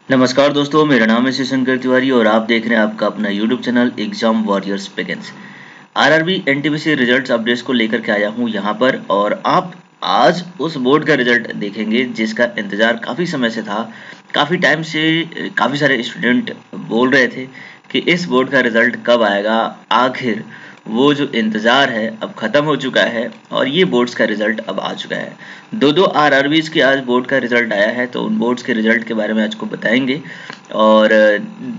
नमस्कार दोस्तों, मेरा नाम है शंकर तिवारी और आप देख रहे हैं आपका अपना YouTube channel exam warriors begins. RRB NTPC results updates को लेकर के आया हूं यहां पर, और आप आज उस बोर्ड का रिजल्ट देखेंगे जिसका इंतजार काफ़ी समय से था। काफ़ी टाइम से काफ़ी सारे स्टूडेंट बोल रहे थे कि इस बोर्ड का रिजल्ट कब आएगा। आखिर वो जो इंतज़ार है अब ख़त्म हो चुका है और ये बोर्ड्स का रिज़ल्ट अब आ चुका है। दो आरआरबीज़ के आज बोर्ड का रिज़ल्ट आया है, तो उन बोर्ड्स के रिज़ल्ट के बारे में आज को बताएंगे। और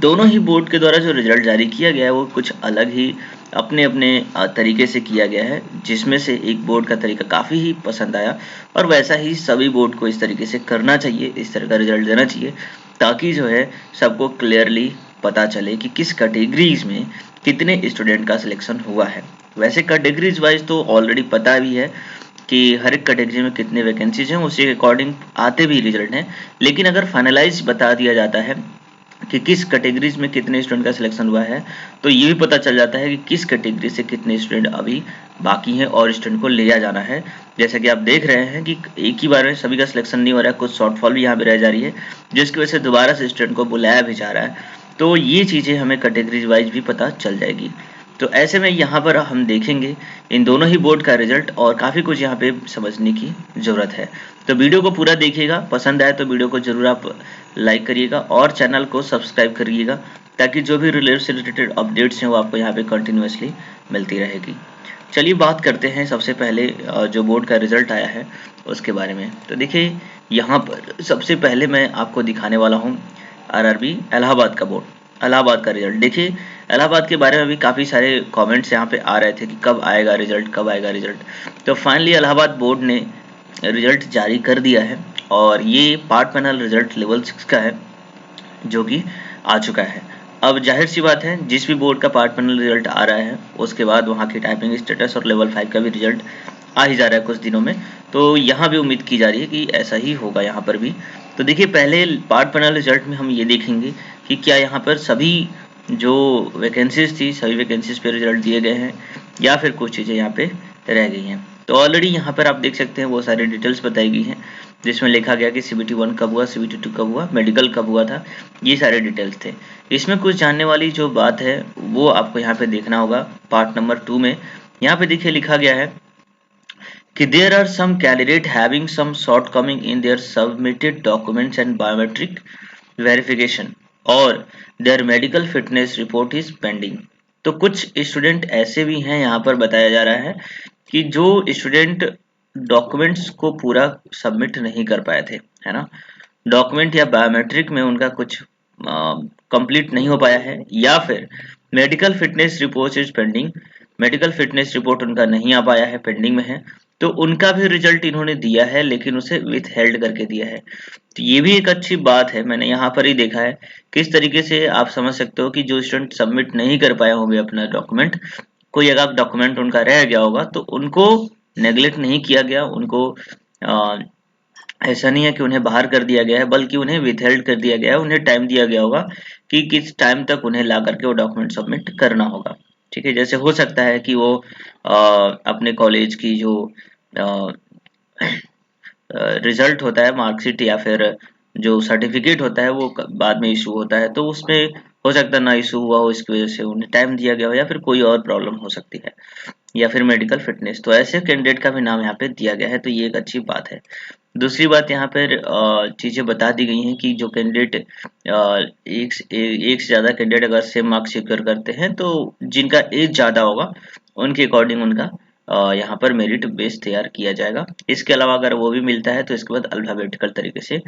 दोनों ही बोर्ड के द्वारा जो रिज़ल्ट जारी किया गया है वो कुछ अलग ही अपने अपने तरीके से किया गया है, जिसमें से एक बोर्ड का तरीका काफ़ी ही पसंद आया और वैसा ही सभी बोर्ड को इस तरीके से करना चाहिए, इस तरह का रिज़ल्ट देना चाहिए, ताकि जो है सबको क्लियरली पता चले कि किस कैटेगरीज में कितने स्टूडेंट का सिलेक्शन हुआ है। वैसे कैटेगरीज वाइज तो ऑलरेडी पता भी है कि हर एक कैटेगरी में कितने वैकेंसीज हैं, उसी के अकॉर्डिंग आते भी रिजल्ट हैं। लेकिन अगर फाइनलाइज बता दिया जाता है कि किस कैटेगरीज में कितने स्टूडेंट का सिलेक्शन हुआ है, तो ये भी पता चल जाता है कि किस कैटेगरी से कितने स्टूडेंट अभी बाकी हैं और स्टूडेंट को लिया जाना है। जैसे कि आप देख रहे हैं कि एक ही बार में सभी का सिलेक्शन नहीं हो रहा है, कुछ शॉर्टफॉल भी यहाँ पे रह जा रही है, जिसकी वजह से दोबारा से स्टूडेंट को बुलाया भी जा रहा है। तो ये चीज़ें हमें कैटेगरीज वाइज भी पता चल जाएगी। तो ऐसे में यहाँ पर हम देखेंगे इन दोनों ही बोर्ड का रिजल्ट और काफ़ी कुछ यहाँ पे समझने की ज़रूरत है। तो वीडियो को पूरा देखिएगा, पसंद आए तो वीडियो को ज़रूर आप लाइक करिएगा और चैनल को सब्सक्राइब करिएगा, ताकि जो भी रिलेटेड से रिलेटेड अपडेट्स हैं वो आपको यहाँ पे कंटिन्यूसली मिलती रहेगी। चलिए बात करते हैं सबसे पहले जो बोर्ड का रिजल्ट आया है उसके बारे में। तो देखिए यहाँ पर सबसे पहले मैं आपको दिखाने वाला हूँ आरआरबी इलाहाबाद का बोर्ड, इलाहाबाद का रिजल्ट। देखिए इलाहाबाद के बारे में भी काफ़ी सारे कमेंट्स यहाँ पे आ रहे थे कि कब आएगा रिजल्ट, कब आएगा रिजल्ट। तो फाइनली इलाहाबाद बोर्ड ने रिजल्ट जारी कर दिया है और ये पार्ट पैनल रिजल्ट लेवल 6 का है जो कि आ चुका है। अब जाहिर सी बात है, जिस भी बोर्ड का पार्ट पैनल रिजल्ट आ रहा है उसके बाद वहाँ की टाइपिंग स्टेटस और लेवल 5 का भी रिजल्ट आ ही जा रहा है कुछ दिनों में। तो यहाँ भी उम्मीद की जा रही है कि ऐसा ही होगा यहाँ पर भी। तो देखिए पहले पार्ट पैनल रिजल्ट में हम ये देखेंगे कि क्या यहाँ पर सभी जो वैकेंसीज थी सभी वैकेंसीज पे रिजल्ट दिए गए हैं या फिर कुछ चीज़ें यहाँ पे रह गई हैं। तो ऑलरेडी यहाँ पर आप देख सकते हैं वो सारी डिटेल्स बताई गई हैं, जिसमें लिखा गया कि CBT 1 कब हुआ, CBT 2 कब हुआ, मेडिकल कब हुआ था, ये सारे डिटेल्स थे। इसमें कुछ जानने वाली जो बात है वो आपको यहाँ पे देखना होगा। पार्ट नंबर 2 में यहाँ पे देखिए लिखा गया है कि there are some candidate having some shortcoming in their submitted documents and biometric verification और their medical fitness report is pending। तो कुछ स्टूडेंट ऐसे भी हैं, यहाँ पर बताया जा रहा है कि जो स्टूडेंट डॉक्यूमेंट्स को पूरा सबमिट नहीं कर पाए थे, है ना, डॉक्यूमेंट या बायोमेट्रिक में उनका कुछ कंप्लीट नहीं हो पाया है, या फिर medical fitness report is pending, medical fitness report उनका नहीं आ पाया है, पेंडिंग में है, तो उनका भी रिजल्ट इन्होंने दिया है लेकिन उसे विथ हेल्ड करके दिया है। तो ये भी एक अच्छी बात है, मैंने यहाँ पर ही देखा है किस तरीके से आप समझ सकते हो कि जो स्टूडेंट सबमिट नहीं कर पाए होंगे अपना डॉक्यूमेंट, कोई अगर डॉक्यूमेंट उनका रह गया होगा तो उनको नेग्लेक्ट नहीं किया गया, उनको ऐसा नहीं है कि उन्हें बाहर कर दिया गया है, बल्कि उन्हें विथहेल्ड कर दिया गया है, उन्हें टाइम दिया गया होगा कि किस टाइम तक उन्हें ला करके वो डॉक्यूमेंट सबमिट करना होगा। ठीक है, जैसे हो सकता है कि वो अपने कॉलेज की जो रिजल्ट होता है, मार्कशीट या फिर जो सर्टिफिकेट होता है वो बाद में इशू होता है, तो उसमें हो सकता है ना इशू हुआ हो, इसकी वजह से उन्हें टाइम दिया गया हो, या फिर कोई और प्रॉब्लम हो सकती है, या फिर मेडिकल फिटनेस। तो ऐसे कैंडिडेट का भी नाम यहाँ पे दिया गया है, तो ये एक अच्छी बात है। दूसरी बात यहाँ पर चीज़ें बता दी गई हैं कि जो कैंडिडेट एक से ज़्यादा कैंडिडेट अगर सेम मार्क्स शेयर करते हैं तो जिनका एज ज़्यादा होगा उनके अकॉर्डिंग उनका यहाँ पर मेरिट बेस तैयार किया जाएगा। इसके अलावा अगर वो भी मिलता है तो इसके बाद अल्फाबेटिकल तरीके से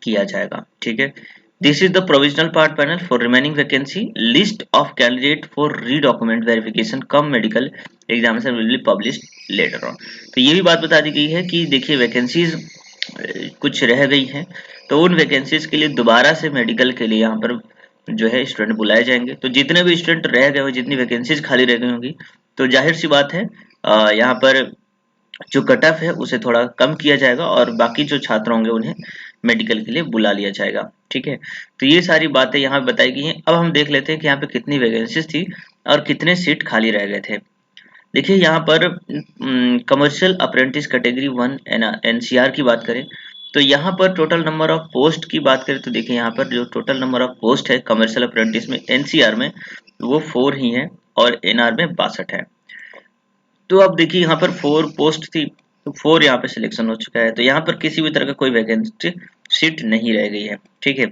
किया जाएगा। ठीक है, this is the provisional part panel for remaining vacancy, list of candidate for री document verification come medical examination will be published later on. तो ये भी बात बता दी गई है कि देखिए वैकेंसीज कुछ रह गई हैं, तो उन वैकेंसीज के लिए दोबारा से मेडिकल के लिए यहाँ पर जो है स्टूडेंट बुलाए जाएंगे। तो जितने भी स्टूडेंट रह गए हों, जितनी वैकेंसीज खाली रह गई होंगी, तो जाहिर सी बात है यहाँ पर जो कट ऑफ है उसे थोड़ा कम किया जाएगा और बाकी जो छात्र होंगे उन्हें मेडिकल के लिए बुला लिया जाएगा। ठीक है, तो ये सारी बातें यहाँ बताई गई हैं। अब हम देख लेते हैं कि यहाँ पे कितनी वैकेंसीज थी और कितने सीट खाली रह गए थे। देखिए यहाँ पर कमर्शियल अप्रेंटिस कैटेगरी 1 NCR की बात करें तो यहाँ पर टोटल नंबर ऑफ पोस्ट की बात करें तो देखिए यहाँ पर जो टोटल नंबर ऑफ पोस्ट है कमर्शियल अप्रेंटिस में एनसीआर में वो 4 ही है और एनआर में 62 है। तो अब देखिए यहाँ पर 4 पोस्ट थी तो 4 यहाँ पे सिलेक्शन हो चुका है, तो यहाँ पर किसी भी तरह का कोई वैकेंसी सीट नहीं रह गई है, ठीक है।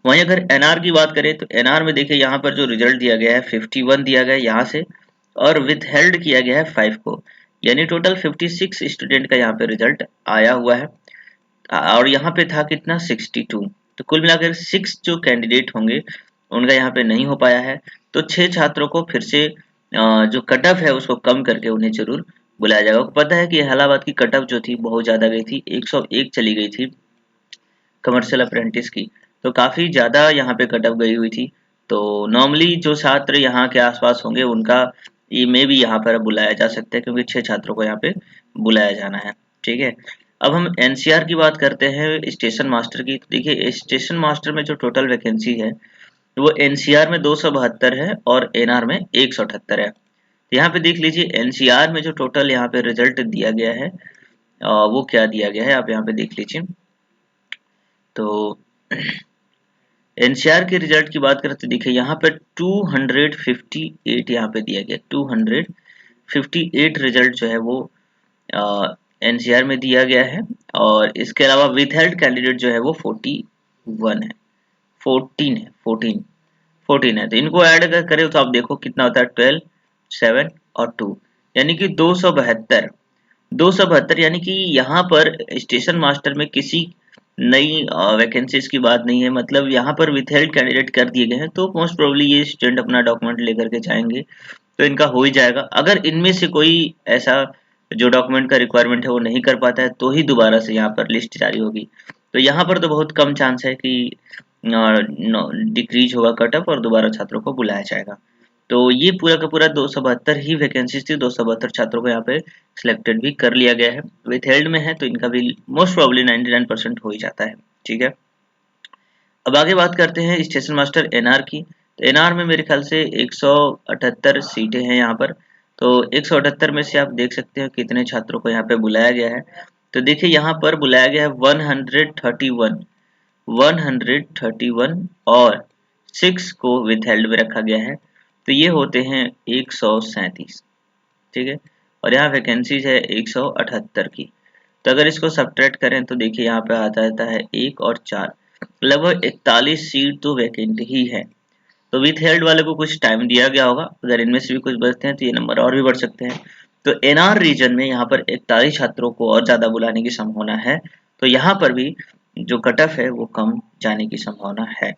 वहीं अगर एनआर की बात करें तो एनआर में देखिए यहाँ पर जो रिजल्ट दिया गया है 51 दिया गया है यहाँ से, और विथ हेल्ड किया गया है 5 को, यानी टोटल 56 स्टूडेंट का यहाँ पे रिजल्ट आया हुआ है। और यहाँ पे था कितना 62, तो कुल मिलाकर 6 जो कैंडिडेट होंगे उनका यहाँ पे नहीं हो पाया है। तो 6 छात्रों को फिर से जो कट ऑफ है उसको कम करके उन्हें जरूर बुलाया जाएगा। पता है कि इलाहाबाद की कट ऑफ जो थी बहुत ज़्यादा गई थी, 101 चली गई थी कमर्शियल अप्रेंटिस की, तो काफ़ी ज़्यादा यहाँ पे कट ऑफ गई हुई थी। तो नॉर्मली जो छात्र यहाँ के आसपास होंगे उनका ये में भी यहाँ पर बुलाया जा सकता है, क्योंकि 6 छात्रों को यहाँ पे बुलाया जाना है, ठीक है। अब हम एनसीआर की बात करते हैं स्टेशन मास्टर की। तो देखिए स्टेशन मास्टर में जो टोटल वैकेंसी है वो एनसीआर में 272 है और एनआर में 178 है। तो यहाँ पे देख लीजिए एनसीआर में जो टोटल यहाँ पे रिजल्ट दिया गया है वो क्या दिया गया है आप यहाँ पे देख लीजिए। तो एनसीआर के रिजल्ट की बात करें तो देखिए यहाँ पे 258 यहाँ पे दिया गया, 258 रिजल्ट जो है वो एनसीआर में दिया गया है। और इसके अलावा विथहेल्ड कैंडिडेट जो है वो 41 है, 14 है। तो इनको ऐड अगर करें तो आप देखो कितना होता है 12, 7 और 2, यानी कि 272 यानी कि यहाँ पर स्टेशन मास्टर में किसी नई वैकेंसीज की बात नहीं है, मतलब यहाँ पर विथहेल्ड कैंडिडेट कर दिए गए हैं। तो मोस्ट प्रोबेबली ये स्टूडेंट अपना डॉक्यूमेंट लेकर के जाएंगे तो इनका हो ही जाएगा। अगर इनमें से कोई ऐसा जो डॉक्यूमेंट का रिक्वायरमेंट है वो नहीं कर पाता है तो ही दोबारा से यहाँ पर लिस्ट जारी होगी। तो यहाँ पर तो बहुत कम चांस है कि डिक्रीज होगा कट ऑफ और दोबारा छात्रों को बुलाया जाएगा। तो ये पूरा का पूरा 272 ही वैकेंसीज थी, 272 छात्रों को यहाँ पे सिलेक्टेड भी कर लिया गया है। विथ हेल्ड में है तो इनका भी मोस्ट प्रोबेबली 99% हो ही जाता है, ठीक है। अब आगे बात करते हैं स्टेशन मास्टर एनआर की। तो एनआर में मेरे ख्याल से 178 सीटें हैं यहाँ पर। तो 178 में से आप देख सकते हो कितने छात्रों को यहाँ पे बुलाया गया है। तो देखिए यहाँ पर बुलाया गया है 131 और 6 को विथ हेल्ड में रखा गया है, तो ये होते हैं 137, ठीक है। और यहाँ वैकेंसीज है 178 की। तो अगर इसको सब्ट्रैक्ट करें तो देखिए यहाँ पे आता जाता है 1 और 4, लगभग 41 सीट तो वैकेंट ही है। तो विथ हेल्ड वाले को कुछ टाइम दिया गया होगा, अगर इनमें से भी कुछ बचते हैं तो ये नंबर और भी बढ़ सकते हैं। तो एनआर रीजन में यहाँ पर 41 छात्रों को और ज़्यादा बुलाने की संभावना है, तो यहाँ पर भी जो कट ऑफ है वो कम जाने की संभावना है।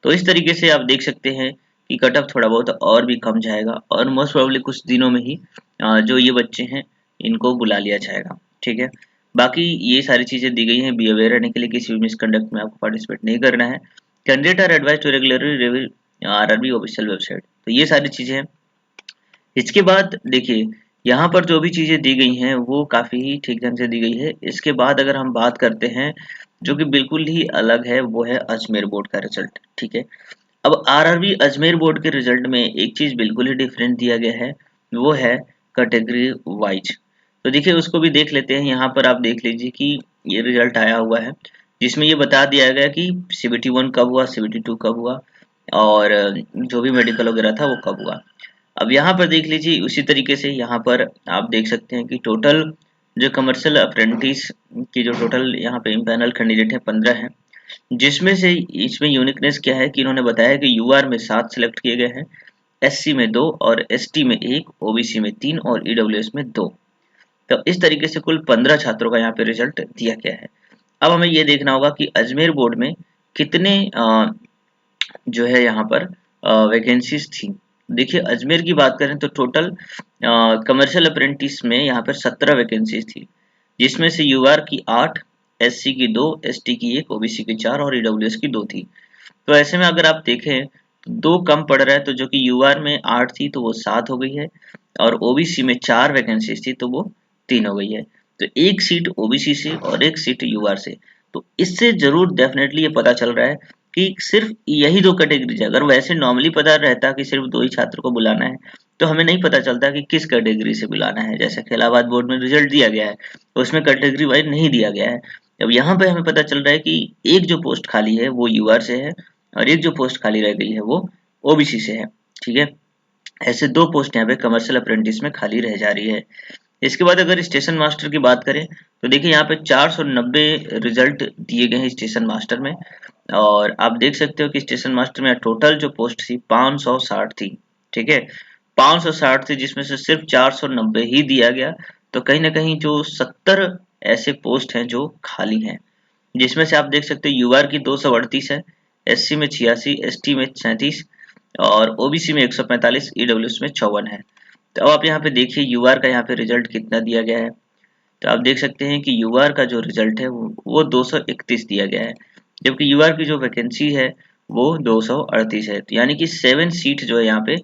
तो इस तरीके से आप देख सकते हैं कि कट ऑफ थोड़ा बहुत और भी कम जाएगा और मोस्ट प्रोबेबली कुछ दिनों में ही जो ये बच्चे हैं इनको बुला लिया जाएगा, ठीक है। बाकी ये सारी चीज़ें दी गई हैं बी अवेयर रहने के लिए, किसी भी मिसकंडक्ट में आपको पार्टिसिपेट नहीं करना है। Candidate are advise to regularly review RRB official website, तो ये सारी चीज़ें हैं। इसके बाद देखिए यहाँ पर जो भी चीज़ें दी गई हैं वो काफ़ी ही ठीक ढंग से दी गई है। इसके बाद अगर हम बात करते हैं जो कि बिल्कुल ही अलग है वो है अजमेर बोर्ड का रिजल्ट, ठीक है। अब आरआरबी अजमेर बोर्ड के रिजल्ट में एक चीज़ बिल्कुल ही डिफरेंट दिया गया है, वो है कैटेगरी वाइज। तो देखिए उसको भी देख लेते हैं। यहाँ पर आप देख लीजिए कि ये रिजल्ट आया हुआ है जिसमें ये बता दिया गया कि CBT1 कब हुआ, CBT2 कब हुआ और जो भी मेडिकल वगैरह था वो कब हुआ। अब यहाँ पर देख लीजिए उसी तरीके से यहाँ पर आप देख सकते हैं कि टोटल जो कमर्शियल अप्रेंटिस की जो टोटल यहाँ पे इम्पैनल कैंडिडेट है 15 है, जिसमें से इसमें यूनिकनेस क्या है कि इन्होंने बताया कि यूआर में 7 सिलेक्ट किए गए हैं, एससी में 2 और एसटी में 1, ओबीसी में 3 और ईडब्ल्यूएस में 2। तो इस तरीके से कुल 15 छात्रों का यहाँ पे रिजल्ट दिया गया है। अब हमें ये देखना होगा कि अजमेर बोर्ड में कितने जो है यहाँ पर वैकेंसीज थी। देखिए अजमेर की बात करें तो टोटल कमर्शियल अप्रेंटिस में यहाँ पर 17 वैकेंसीज थी, जिसमें से यूआर की 8, एससी की 2, एसटी की 1, ओबीसी की 4 और ईडब्ल्यूएस की 2 थी। तो ऐसे में अगर आप देखें तो 2 कम पड़ रहा है, तो जो कि यूआर में 8 थी तो वो 7 हो गई है और ओबीसी में 4 वैकेंसीज थी तो वो 3 हो गई है। तो एक सीट ओबीसी से और एक सीट यूआर से। तो इससे जरूर डेफिनेटली ये पता चल रहा है कि सिर्फ यही 2 कैटेगरीज है। अगर वैसे नॉर्मली पता रहता कि सिर्फ 2 ही छात्र को बुलाना है तो हमें नहीं पता चलता कि किस कैटेगरी से बुलाना है। जैसे कि इलाहाबाद बोर्ड में रिजल्ट दिया गया है उसमें कैटेगरी वाइज नहीं दिया गया है, अब यहाँ पे हमें पता चल रहा है कि एक जो पोस्ट खाली है वो यूआर से है और एक जो पोस्ट खाली रह गई है वो ओबीसी से है। ठीक है, ऐसे दो पोस्ट यहाँ पे कमर्शियल अप्रेंटिस में खाली रह जा रही है। इसके बाद अगर स्टेशन मास्टर की बात करें तो देखिए यहाँ पे 490 रिजल्ट दिए गए हैं स्टेशन मास्टर में, और आप देख सकते हो कि स्टेशन मास्टर में टोटल जो पोस्ट थी 560 थी। ठीक है, 560 थी जिसमें से सिर्फ 490 ही दिया गया। तो कहीं ना कहीं जो 70 ऐसे पोस्ट हैं जो खाली हैं, जिसमें से आप देख सकते हो यूआर की 238 है, एससी में 86, एसटी में 37 और ओबीसी में 145, ईडब्ल्यूएस में 54 है। तो अब आप यहाँ पे देखिए यूआर का यहाँ पे रिजल्ट कितना दिया गया है। तो आप देख सकते हैं कि यूआर का जो रिजल्ट है वो 231 दिया गया है, जबकि यूआर की जो वैकेंसी है वो 238 है। तो यानी कि 7 सीट जो है यहाँ पे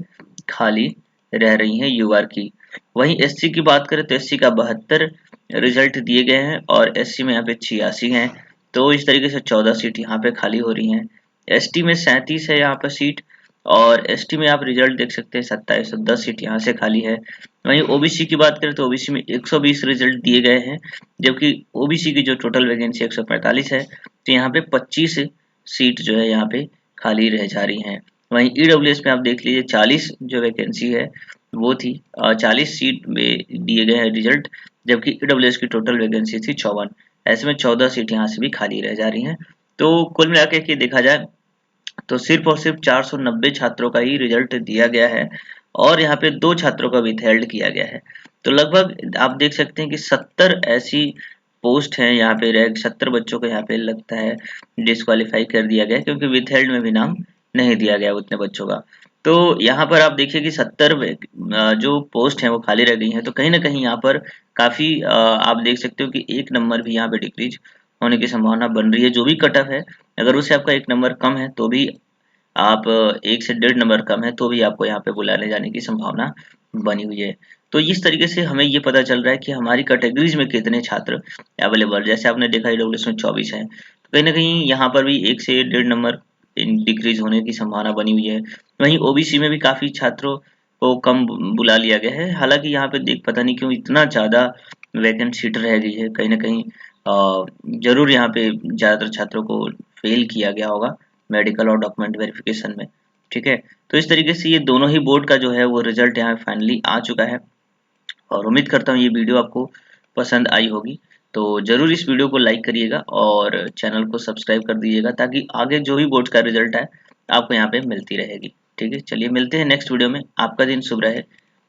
खाली रह रही हैं यूआर की। वहीं एससी की बात करें तो एससी का 72 रिजल्ट दिए गए हैं और एससी में यहाँ पे 86 हैं। तो इस तरीके से 14 सीट यहाँ पे खाली हो रही हैं। एसटी में 37 है यहाँ पर सीट, और एसटी में आप रिजल्ट देख सकते हैं 27, तो 10 सीट यहाँ से खाली है। वहीं ओबीसी की बात करें तो ओबीसी में 120 रिजल्ट दिए गए हैं, जबकि ओबीसी की जो टोटल वैकेंसी 145 है। तो यहाँ पे 25 सीट जो है यहाँ पे खाली रह जा रही हैं। वहीं ईडब्ल्यूएस में आप देख लीजिए 40 जो वैकेंसी है वो थी, 40 सीट में दिए गए हैं रिजल्ट, जबकि ईडब्ल्यूएस की टोटल वैकेंसी थी 54। ऐसे में 14 सीट यहाँ से भी खाली रह जा रही हैं। तो कुल मिलाकर के देखा जाए तो सिर्फ और सिर्फ 490 छात्रों का ही रिजल्ट दिया गया है और यहाँ पे 2 छात्रों का विथहेल्ड किया गया है। तो लगभग आप देख सकते हैं कि 70 ऐसी पोस्ट हैं यहाँ पे, रैंक 70 बच्चों को यहाँ पे लगता है डिस्क्वालीफाई कर दिया गया, क्योंकि विथहेल्ड में भी नाम नहीं दिया गया उतने बच्चों का। तो यहाँ पर आप देखिए कि 70 जो पोस्ट हैं वो खाली रह गई हैं। तो कहीं ना कहीं यहाँ पर काफी आप देख सकते हो कि 1 नंबर भी यहाँ पे डिक्रीज होने की संभावना बन रही है। जो भी कट ऑफ है, अगर उससे आपका 1 नंबर कम है तो भी आप 1 से 1.5 नंबर कम है तो भी आपको यहाँ पे बुलाने जाने की संभावना बनी हुई है। तो इस तरीके से हमें ये पता चल रहा है कि हमारी कैटेगरीज में कितने छात्र अवेलेबल, जैसे आपने देखा ईडब्ल्यूएस में 24 है, तो कहीं ना कहीं यहाँ पर भी 1 से 1.5 नंबर डिक्रीज होने की संभावना बनी हुई है। वहीं ओबीसी में भी काफी छात्रों को कम बुला लिया गया है। हालांकि यहाँ पे देख पता नहीं क्यों इतना ज्यादा वैकेंट सीट रह गई है, कहीं ना कहीं जरूर यहाँ पे ज्यादातर छात्रों को फेल किया गया होगा मेडिकल और डॉक्यूमेंट वेरिफिकेशन में। ठीक है, तो इस तरीके से ये दोनों ही बोर्ड का जो है वो रिजल्ट यहाँ फाइनली आ चुका है, और उम्मीद करता हूँ ये वीडियो आपको पसंद आई होगी। तो जरूर इस वीडियो को लाइक करिएगा और चैनल को सब्सक्राइब कर दीजिएगा, ताकि आगे जो भी बोर्ड का रिजल्ट है आपको यहाँ पे मिलती रहेगी। ठीक है, चलिए मिलते हैं नेक्स्ट वीडियो में। आपका दिन शुभ रहे।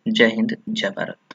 जय हिंद, जय भारत।